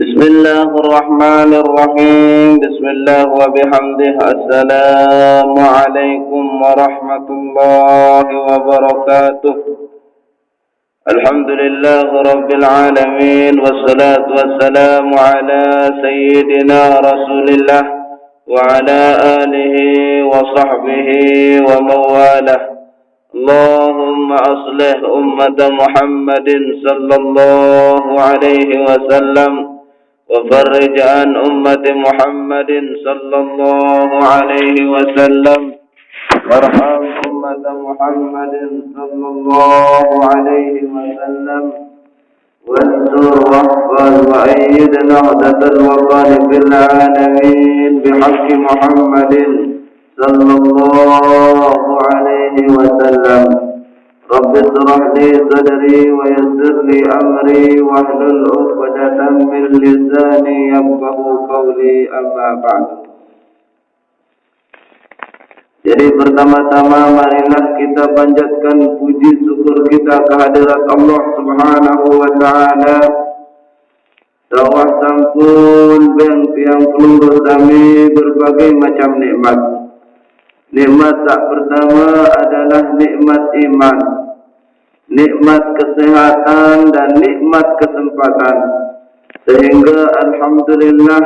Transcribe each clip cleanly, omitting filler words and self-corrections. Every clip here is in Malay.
بسم الله الرحمن الرحيم بسم الله وبحمده السلام عليكم ورحمة الله وبركاته الحمد لله رب العالمين والصلاة والسلام على سيدنا رسول الله وعلى آله وصحبه ومواله اللهم أصلح أمة محمد صلى الله عليه وسلم وفرج عن أمة محمد صلى الله عليه وسلم وارحم أمة محمد صلى الله عليه وسلم وانصر واحفظ وأيد نهضة الوطن في العالمين بحق محمد صلى الله عليه وسلم رب اشرح لي صدري ويسر لي أمري واحلل عقدة من لساني يفقهوا قولي أما بعد. Jadi pertama-tama marilah kita panjatkan puji syukur kita kehadirat Allah Subhanahu wa taala. Sawah sampun beng tiang pelurus kami berbagai macam nikmat. Nikmat tak pertama adalah nikmat iman, nikmat kesehatan dan nikmat kesempatan. Sehingga alhamdulillah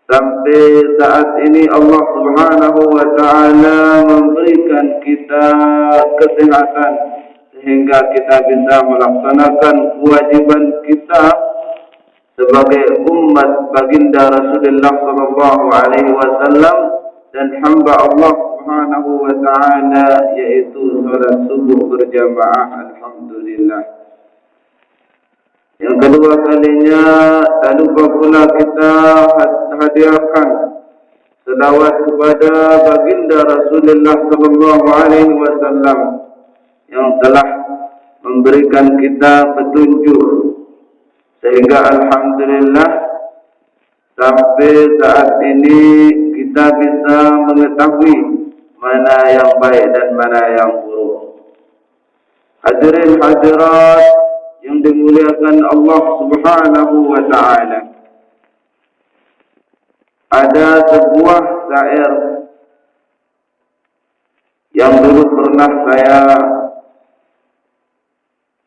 sampai saat ini Allah Subhanahu wa taala memberikan kita kesehatan sehingga kita bisa melaksanakan kewajiban kita sebagai umat baginda Rasulullah sallallahu alaihi wasallam dan hamba Allah Subhanahu wa taala, yaitu salat subuh berjamaah. Alhamdulillah. Yang kedua kalinya, tak lupa pula kita hadiahkan selawat kepada baginda Rasulullah sallallahu alaihi wasallam yang telah memberikan kita petunjuk sehingga alhamdulillah sampai saat ini kita bisa mengetahui mana yang baik dan mana yang buruk. Hadirin hadirat yang dimuliakan Allah Subhanahu wa taala. Ada sebuah syair yang dulu pernah saya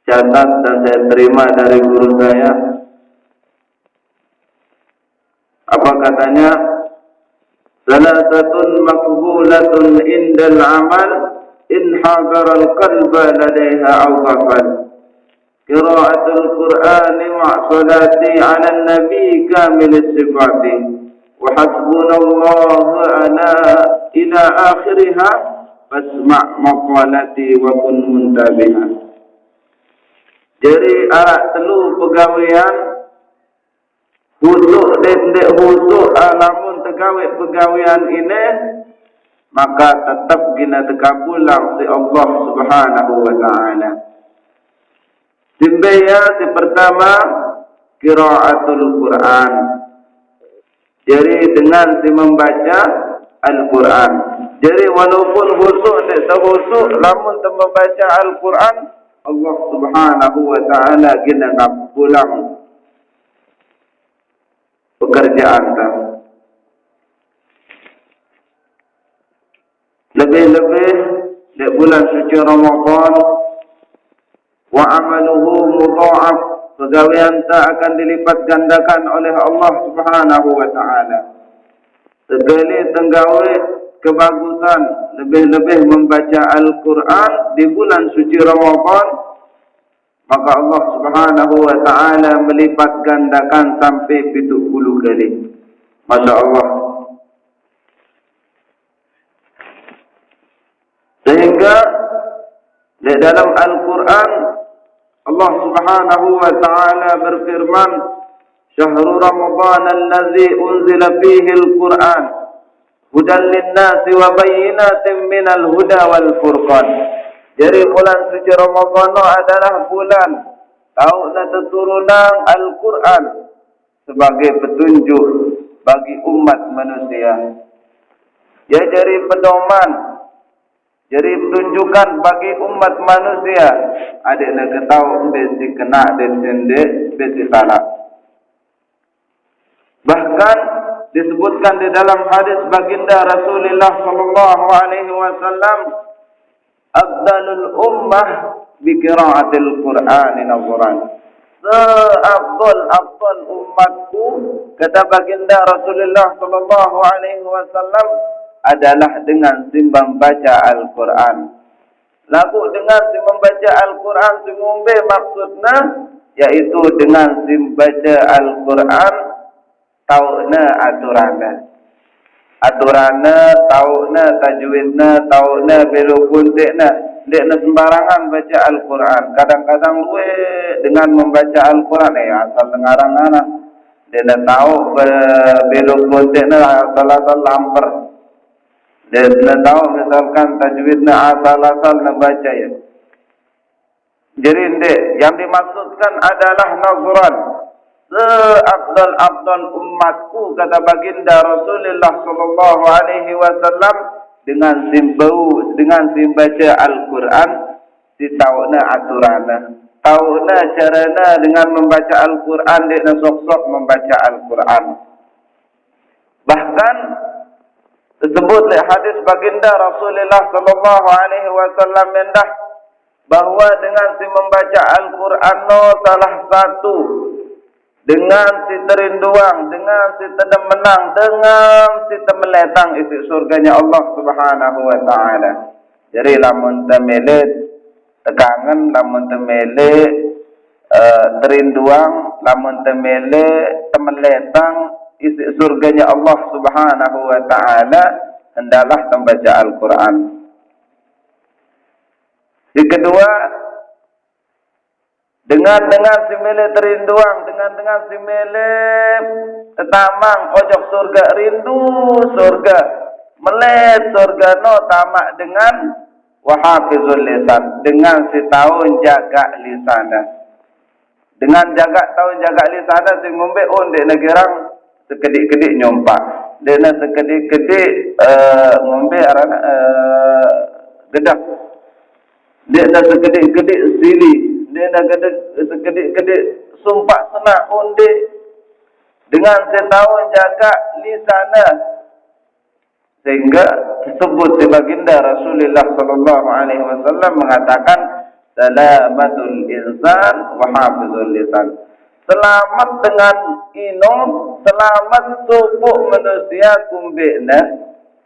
catat dan saya terima dari guru saya. Apa katanya? Salasatun makbulatun indal amal in hadaral qalba ladaiha aw ghafal. Qira'atul Qur'ani ma'a salati 'ala nabi kamil sifati wa hasbunallahu ala ila akhiriha fasma' maqalati wa kun muntabiha. Jadi arak telu pegawean husuk dendek husuk alamun tegawai pegawean ini maka tetap gina tekabulang si Allah Subhanahu wa taala. Simbaya si pertama qiraatul Quran. Jadi dengan si membaca Al-Quran. Jadi walaupun husuk dek husuk lamun membaca Al-Quran, Allah Subhanahu wa taala gina kabulang pekerjaan kamu. Lebih-lebih di bulan suci Ramadan, wa amaluhu mudha'af, pegawean tak akan dilipat gandakan oleh Allah Subhanahu wa taala. Sekali tenggawe kebagusan, lebih-lebih membaca Al-Quran di bulan suci Ramadan, maka Allah Subhanahu wa taala melipat gandakan sampai 70 kali. Masya Allah. Sehingga di dalam Al-Quran Allah Subhanahu wa taala berfirman, "Syahrul Ramadan allazi unzila fihi al-Quran hudan lin-nasi wa bayyinatin minal huda wal furqan." Jadi bulan suci Ramadan adalah bulan tahun turunan Al-Quran sebagai petunjuk bagi umat manusia. Ya, jadi pedoman, jadi tunjukkan bagi umat manusia. Adik nak tahu besi kena dan sendek besi salah. Bahkan disebutkan di dalam hadis baginda Rasulullah sallallahu alaihi wasallam, "Afdalul ummah bi qiraatil Qur'an nazaran." Seafdal umatku, kata baginda Rasulullah sallallahu alaihi wasallam, adalah dengan simbang baca Al-Quran. Lagu dengan simbang baca Al-Quran simumbe maksudnya yaitu dengan simbaca Al-Quran tauna aturana tauna tajwidna tauna belokuntekna. Dekna sembarangan baca Al-Quran. Kadang-kadang luwe dengan membaca Al-Quran asal dengarang-dengarang. Dekna tahu belokuntekna asal-asal lamper. Dekna tahu misalkan tajwidna asal-asal nak baca ya. Jadi yang dimaksudkan adalah nazran. Seafdal umatku, kata baginda Rasulullah sallallahu alaihi wasallam, dengan simbaca Al-Quran, ditauna aturana, tauna carana dengan membaca Al-Quran, dia sok-sok membaca Al-Quran. Bahkan disebut oleh hadis baginda Rasulullah sallallahu alaihi wasallam mendah bahawa dengan si membaca Al-Quran salah satu dengan si terinduang, dengan si terdemenang, dengan si temeletang isi surganya Allah Subhanahu wa taala. Jadi lamun temele tegangan, lamun temele terinduang, lamun temele temeletang isi surganya Allah Subhanahu wa taala, hendaklah membaca Al-Quran. Yang kedua, dengan simele terinduang, dengan simele tetamang ojok surga, rindu surga, melet surga no tamak dengan wahafizul lisan, dengan si tahun jaga lisana. Dengan tahun jaga lisana sing ngombe ndek negirang sekedik-kedik nyompak. Dena sekedik-kedik ngombe arana gedak. Dena sekedik-kedik sili. Dia nak kedik-kedik sumpah senak undi dengan setahun jaga lisana, sehingga disebut di baginda Rasulullah sallallahu alaihi wasallam mengatakan salamatul insan wa hafizul lisan. Selamat dengan inom, selamat tubuh manusia kumbena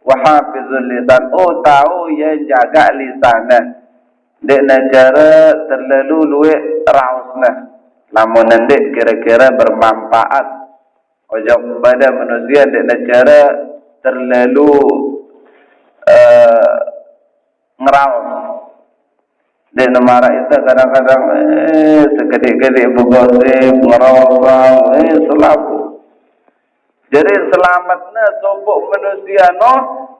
wa hafizul lisan. Oh tahu yang jaga lisana. Dek nak cara terlalu luwe rausna. Lamun ndek kira-kira bermanfaat ojok kepada manusia, dek nak cara terlalu ngeraus. Dek nak marah itu kadang-kadang sekedik-kedik bergosip, ngeraus, selaku. Jadi selamatnya tubuh manusia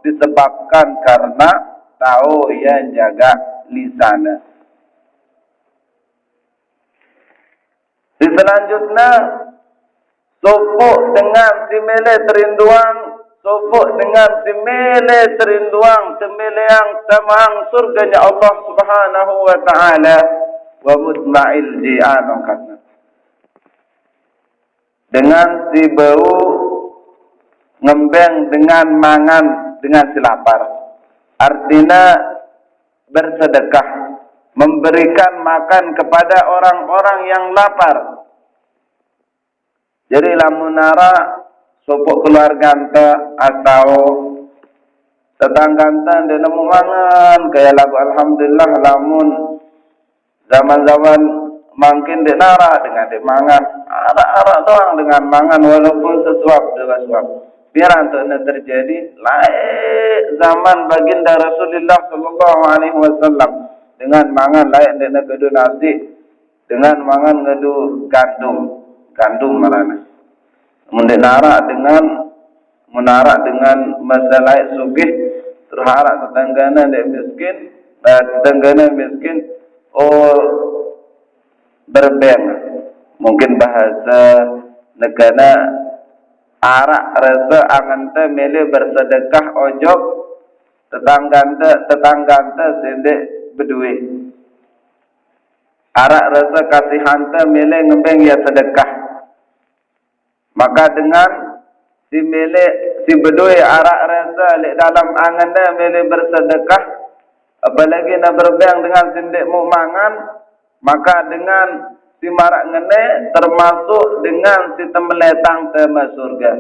disebabkan karena tahu yang jaga lisana. Di selanjutnya, sopuk dengan simele terinduang, sopuk dengan simele terinduang, simele yang tamang surganya Allah Subhanahu wa taala wa mutma'il ji'an. Dengan si bau ngembeng dengan mangan dengan si lapar. Artinya bersedekah, memberikan makan kepada orang-orang yang lapar. Jadi lamunara sopok keluarga atau tetangga dia nemu mangan kayak lagu alhamdulillah, lamun zaman-zaman makin dia nara dengan dia mangan arak-arak doang dengan mangan walaupun sesuap dengan suap. Biar antara terjadi laik zaman baginda Rasulullah sallallahu alaihi wasallam dengan mangan laik dena kedu nasi, dengan mangan kedu gandum marana. Mun nara dengan menara dengan masalah sugih terharap tetanggana dek miskin, tetanggana miskin berbeng. Mungkin bahasa negara arak rasa angante mele bersedekah ojok tetanggante sendek berduit. Arak rasa kasihante mele ngembeng ya sedekah. Maka dengan si bedui arak rasa lek dalam angan dia milih bersedekah, apalagi nak berbiang dengan sindik mu mangan, maka dengan si marak ngene termasuk dengan si temeletang tema surga.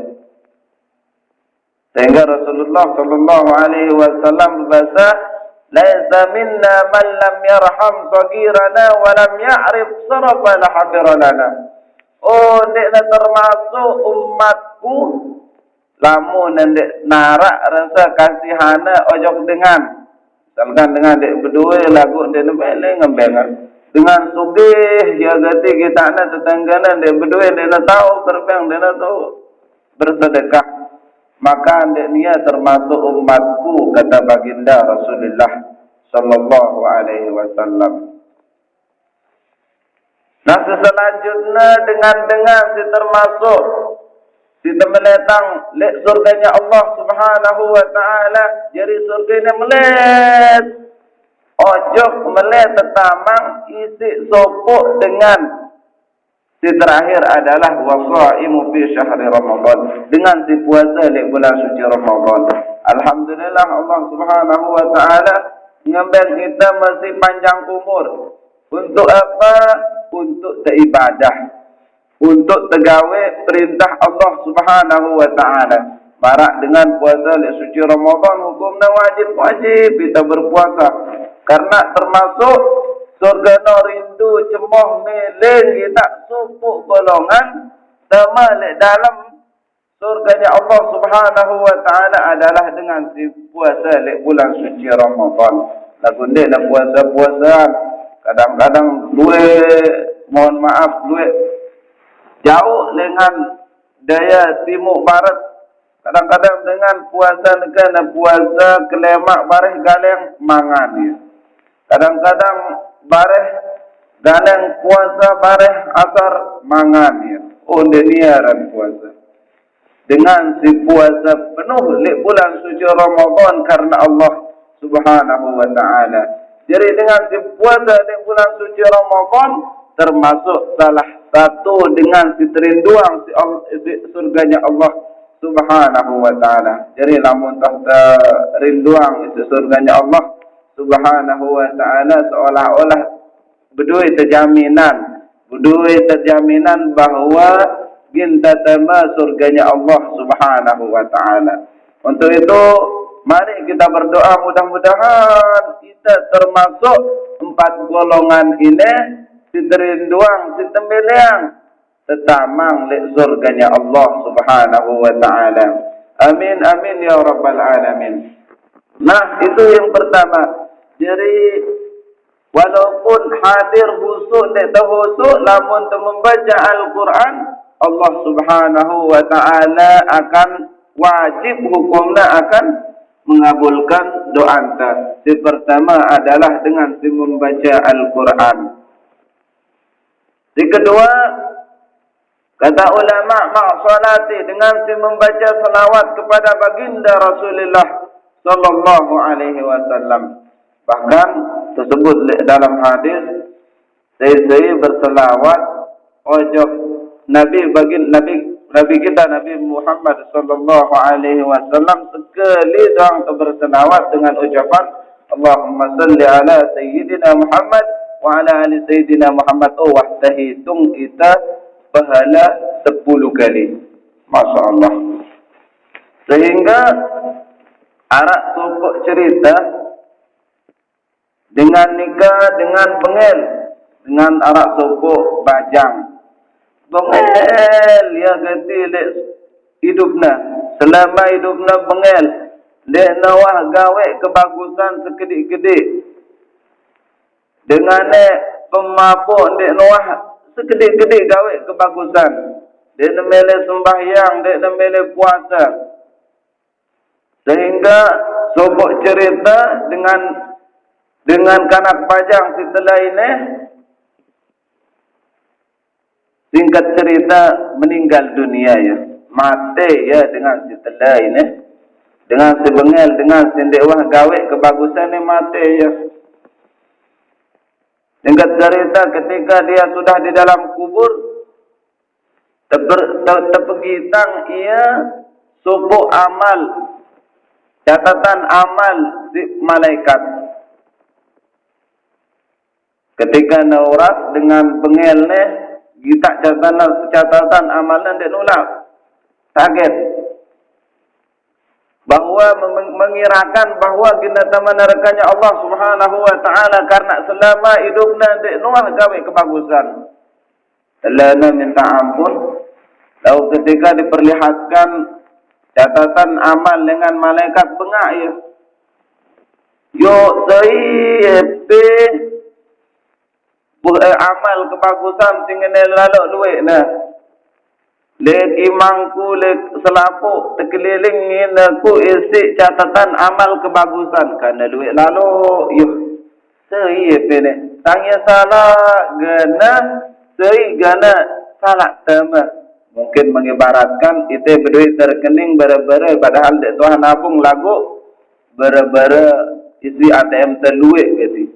Sehingga Rasulullah sallallahu alaihi wasallam berbahasa, "Laisa minna man lam yarham saghirana wa lam ya'rif sarafana hadirana." Oh, ndek termasuk umatku lamun ndek narak rasa kasihana ojok dengan misalkan dengan dek berdua lagu dek nebele ngembengan dengan sugih ya gati kita ana tetanggana dek berdua dek na tahu berbang dek na tahu bersedekah, maka dek dia termasuk umatku, kata baginda Rasulullah sallallahu alaihi wasallam. Nah, selanjutnya dengan si termasuk si temeletang lek surganya Allah Subhanahu wa taala, jadi surganya melet ojok melet tetamang isi sopok dengan si terakhir adalah wasaimu fi syahri Ramadan, dengan si puasa lek bulan suci Ramadan. Alhamdulillah Allah Subhanahu wa taala ngambil kita masih panjang umur. Untuk apa? Untuk beribadah, untuk tegawe perintah Allah Subhanahu wa taala. Marak dengan puasa lek suci Ramadan hukumnya wajib kita berpuasa. Karena termasuk surga no rindu cemoh meleng kita supuk golongan sama lek dalam surganya Allah Subhanahu wa taala adalah dengan si puasa lek bulan suci Ramadan. Lagu ndek nak puasa-puasa kadang-kadang mohon maaf jauh dengan daya timur barat. Kadang-kadang dengan puasa negara puasa kelemak bareh galeng mangan ya. Kadang-kadang bareh galeng puasa bareh asar mangan ya. Oh deniaran puasa. Dengan si puasa penuh lek bulan suci Ramadan karena Allah Subhanahu wa taala. Jadi dengan si puasa di bulan suci Ramadan termasuk salah satu dengan si terinduang si surganya Allah Subhanahu wa taala. Jadi lamun tahta rinduang isi surganya Allah Subhanahu wa taala seolah-olah berdui terjaminan bahawa ginta tema surganya Allah Subhanahu wa taala. Untuk itu mari kita berdoa mudah-mudahan kita termasuk 4 golongan ini, si terinduang, si tembeliang, tetamang lek surganya Allah Subhanahu wa taala. Amin amin ya rabbal alamin. Nah, itu yang pertama. Jadi walaupun hadir husuk dek terhusuk lamun membaca Al-Quran, Allah Subhanahu wa taala akan wajib hukumnya akan mengabulkan doa anda. Si pertama adalah dengan si membaca Al-Quran. Si kedua, kata ulama ma'salati, dengan si membaca salawat kepada baginda Rasulullah sallallahu alaihi wasallam. Bahkan tersebut dalam hadis, saya berselawat ojok Nabi kita Nabi Muhammad sallallahu alaihi wasallam sekali doang berselawat dengan ucapan Allahumma salli ala sayyidina Muhammad wa ala ali sayyidina Muhammad. Oh, wahtahitung kita pahala 10 kali. Masya Allah. Sehingga arak sopok cerita dengan nikah dengan pengel, dengan arak sopok bajang. Bengel ya ganti lek hidupna selama hidupna bengel lek nawah gawe kebagusan sekedik-kedik dengan pemabuk dek nawah sekedik-kedik gawe kebagusan dek nemele sembahyang dek nemele puasa, sehingga sobok cerita dengan kanak pajang setelah ini. Singkat cerita meninggal dunia ya, mati ya dengan setelah ini, dengan sebengel, dengan sendewah gawe kebagusan ini mati ya. Singkat cerita ketika dia sudah di dalam kubur, Terpegitang ia supuk amal, catatan amal si malaikat. Ketika naurat dengan pengelnya, kita catatan amalan dia nolak. Kaget. Bahwa mengirakan bahawa ginata menerakanya Allah Subhanahu wa taala karena selama hidupnya dek Nuh gawe kebagusan. Selama minta ampun, lalu ketika diperlihatkan catatan amal dengan malaikat pengak ya. Yo seipe amal kebagusan tingene lalu luwek nah. Lek imangku lek selapuk terkeliling aku isi catatan amal kebagusan karena duit lalu yuh seipe ne tanya salah gana gana salah tema mungkin mengibaratkan itu berduit terkening bara-bara padahal dek Tuhan nabung lagu bara-bara isi ATM terduit gitu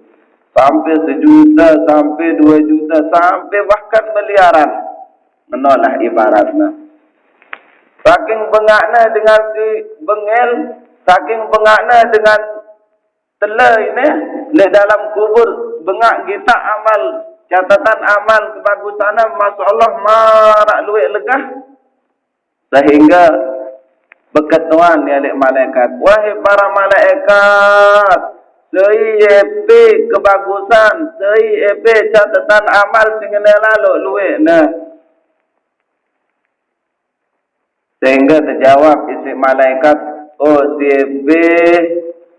sampai 1 juta sampai 2 juta sampai bahkan miliaran menolak ibaratnya. Saking bengakna dengan si bengel, saking bengakna dengan tela ini, le dalam kubur bengak kita amal, catatan amal kebagusannya, masya Allah marak luwek legah. Sehingga berketuan ya lek malaikat, wahai para malaikat, seipe kebagusan, seipe catatan amal singene lalu luwek nah. Sehingga terjawab isi malaikat, oh siapa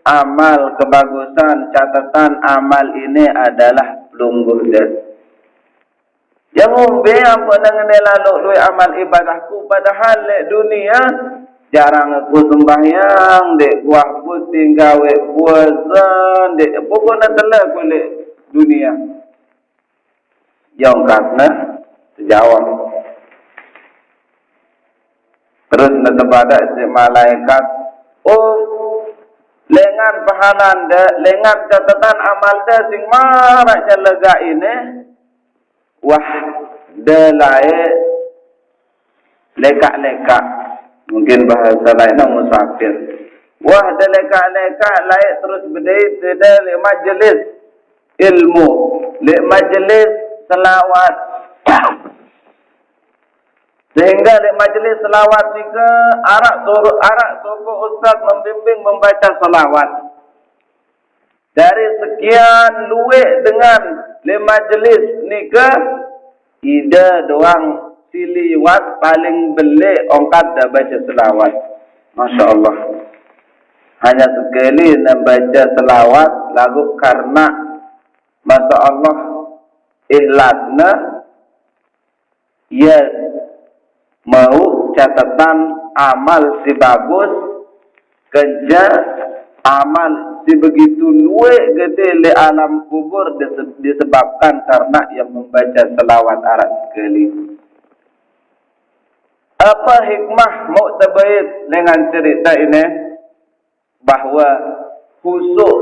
amal kebagusan catatan amal ini adalah pelungguh dia. Jangan apa dengan lalu amal ibadahku padahal di dunia jarang aku sembahyang, dek kuah putih gawe puasa, dek pokoknya telah aku di dunia. Yang karena terjawab. Terus kepada si malaikat, oh lengan pahala anda, lengan catatan amal anda sing maraknya lega ini, wah delai leka-leka, mungkin bahasa lainnya musafir. Wah deleka-leka layak terus berdiri di majlis ilmu, di majlis selawat. Sehingga di majlis selawat juga arak suruh ustaz membimbing membaca selawat. Dari sekian luwek dengan di majlis nikah, ida doang siliwat paling belik ongkat dah baca selawat. Masya Allah. Hanya sekali membaca selawat lagu karena Masya Allah ikhlasna ia mau catatan amal si bagus kerja amal si begitu luwek gede le alam kubur disebabkan karena yang membaca selawat arak sekali. Apa hikmah muktabait dengan cerita ini? Bahawa husuk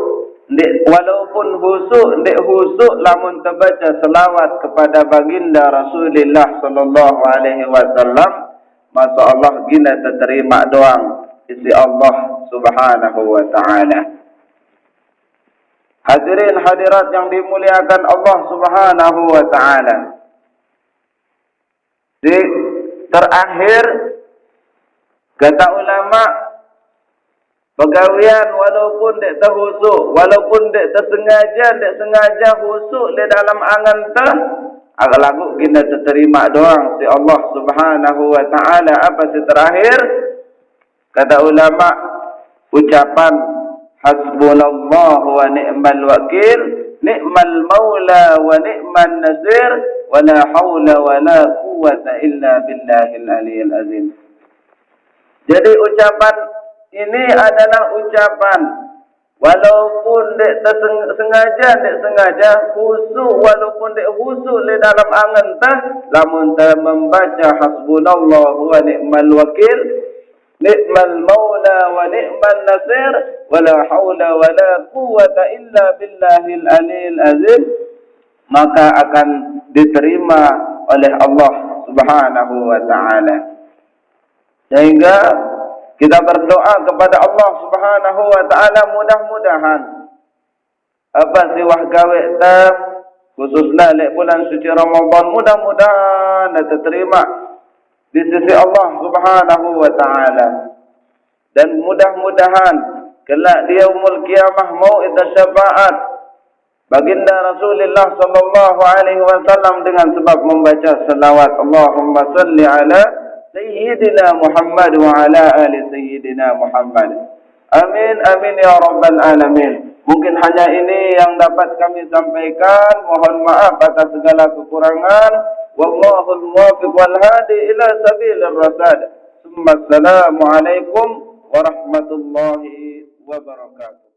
walaupun husuk lamun terbaca selawat kepada baginda Rasulullah sallallahu alaihi wasallam, masya Allah gina terterima doang isi Allah Subhanahu wa taala. Hadirin hadirat yang dimuliakan Allah Subhanahu wa taala. Di terakhir kata ulama, pegawaian walaupun dek terhusuk, walaupun dek sengaja husuk di dalam angan teh, agak lagu kita terima doang si Allah Subhanahu wa taala. Apa si terakhir? Kata ulama, ucapan hasbunallahu wa ni'mal wakil, ni'mal maula wa ni'man nasir, wa la hawla wa la quwwata illa billahil aliyil azim. Jadi ucapan ini adalah ucapan walaupun dek sengaja husuk, walaupun dek husuk di dalam angan tah, lamun ta membaca hasbunallahu wa ni'mal wakil, ni'mal maula wa ni'man nasir, wa la haula wa la quwwata illa billahil aliyil azim, maka akan diterima oleh Allah Subhanahu wa ta'ala. Sehingga kita berdoa kepada Allah Subhanahu wa ta'ala mudah-mudahan apa siwah gawe ta khususlah lek bulan suci Ramadan mudah-mudahan diterima di sisi Allah Subhanahu wa ta'ala. Dan mudah-mudahan kelak di yaumul qiyamah mau'id syafaat baginda Rasulullah sallallahu alaihi wasallam dengan sebab membaca selawat Allahumma salli ala sayyidina Muhammad wa ala ali sayyidina Muhammad. Amin amin ya rabbal alamin. Mungkin hanya ini yang dapat kami sampaikan. Mohon maaf atas segala kekurangan. Wallahul muwaffiq wal hadi ila sabilir rasyad. Assalamualaikum warahmatullahi wabarakatuh.